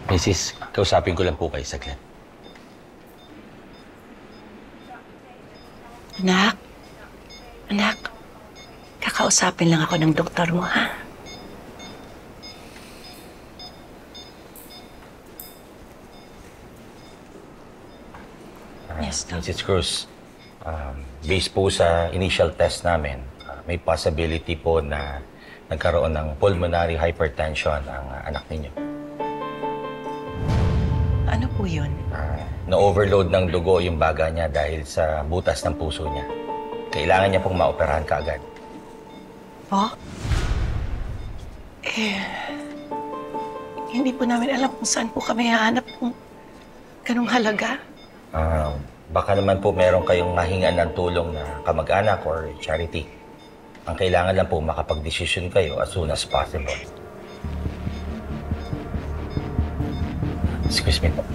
Mrs., kausapin ko lang po kayo saglit. Anak, anak, kakausapin lang ako ng doktor mo, ha? Yes, Mrs. Cruz, based po sa initial test namin, may possibility po na nagkaroon ng pulmonary hypertension ang anak ninyo. Ano po yun? Na-overload ng dugo yung baga niya dahil sa butas ng puso niya. Kailangan niya pong maoperahan kaagad. Po? Hindi po namin alam kung saan po kami hahanap kung ganong halaga. Baka naman po meron kayong mahingan ng tulong na kamag-anak or charity. Ang kailangan lang po makapag-desisyon kayo as soon as possible. Excuse me po.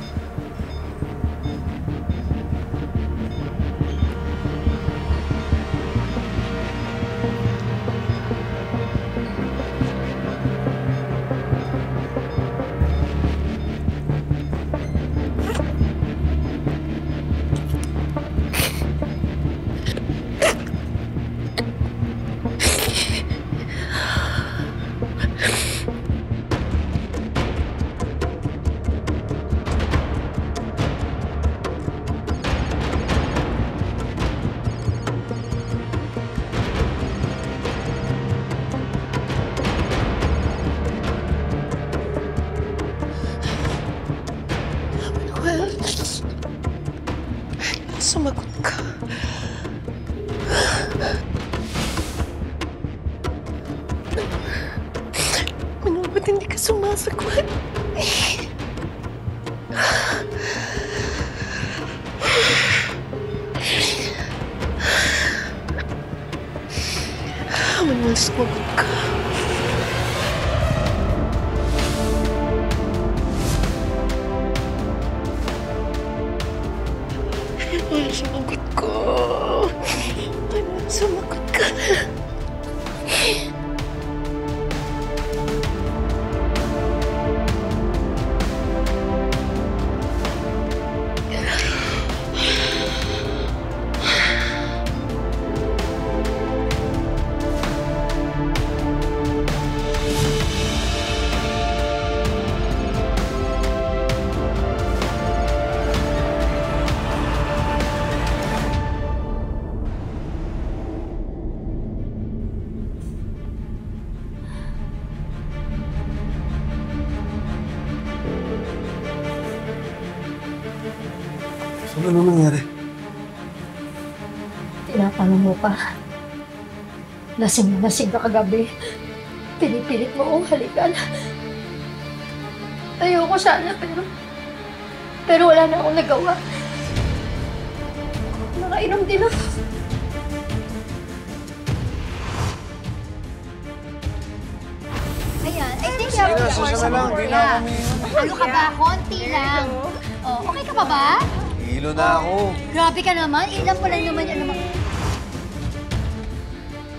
Sumagot ka. Manuel, ba't hindi ka sumasagot? Manuel, sumagot ka. Sumagot ko. Sumagot ka. Ano nangyari? Tinatanong mo pa. Lasing na lasing ka kagabi. Pinipilit mo akong halikan. Ayoko sana pero wala na akong nagawa. Nakainom din ako. Ayan, I think you have the horse lang, di na kami. Ano ka ba? Konti lang. Oh, okay ka pa ba? Hilo na ako. Grabe ka naman. Ilan pa lang naman yan naman.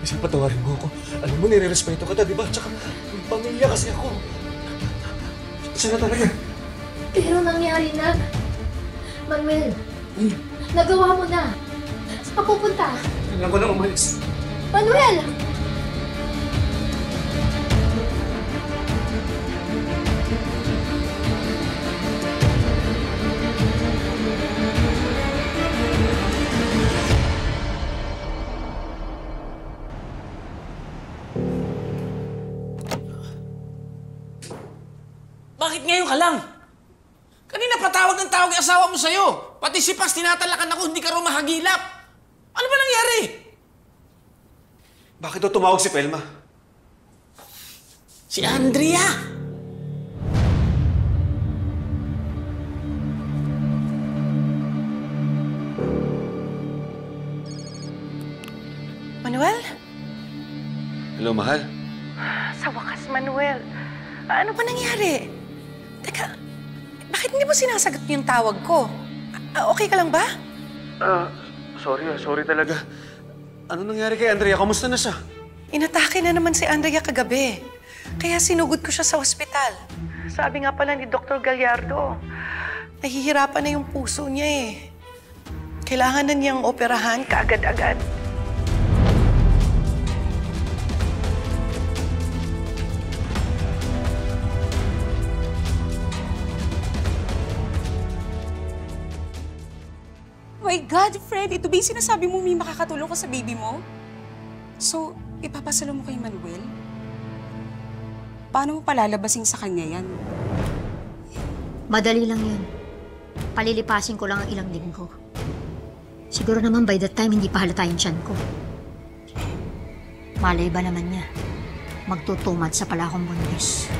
Isang patawarin mo ako. Alam mo, nire-respeto ka na, di ba? Tsaka, may pamilya kasi ako. Sana talaga. Pero nangyari na. Manuel, nagawa mo na. Saan ka pupunta? Kailangan ko na umalis. Manuel! Bakit ngayon ka lang? Kanina patawag ng tawag yung asawa mo sa'yo. Pati si Pax tinatalakan ako, hindi ka raw mahagilap. Ano ba nangyari? Bakit daw tumawag si Pelma? Si Andrea! Manuel? Hello, mahal. Sa wakas, Manuel. Ano ba nangyari? Teka, bakit hindi mo sinasagot yung tawag ko? Okay ka lang ba? Sorry talaga. Ano nangyari kay Andrea? Kamusta na siya? Inatake na naman si Andrea kagabi. Kaya sinugod ko siya sa ospital. Sabi nga pala ni Dr. Gallardo, nahihirapan na yung puso niya eh. Kailangan na niyang operahan kaagad-agad. My God, Fred, ito ba yung sinasabi mo may makakatulong ka sa baby mo? So, ipapasalo mo kay Manuel? Paano mo palalabasin sa kanya yan? Madali lang yun. Palilipasin ko lang ang ilang linggo. Siguro naman by that time, hindi pa halata yung tiyan ko. Malay ba naman niya? Magtutumad sa pala akong buntis.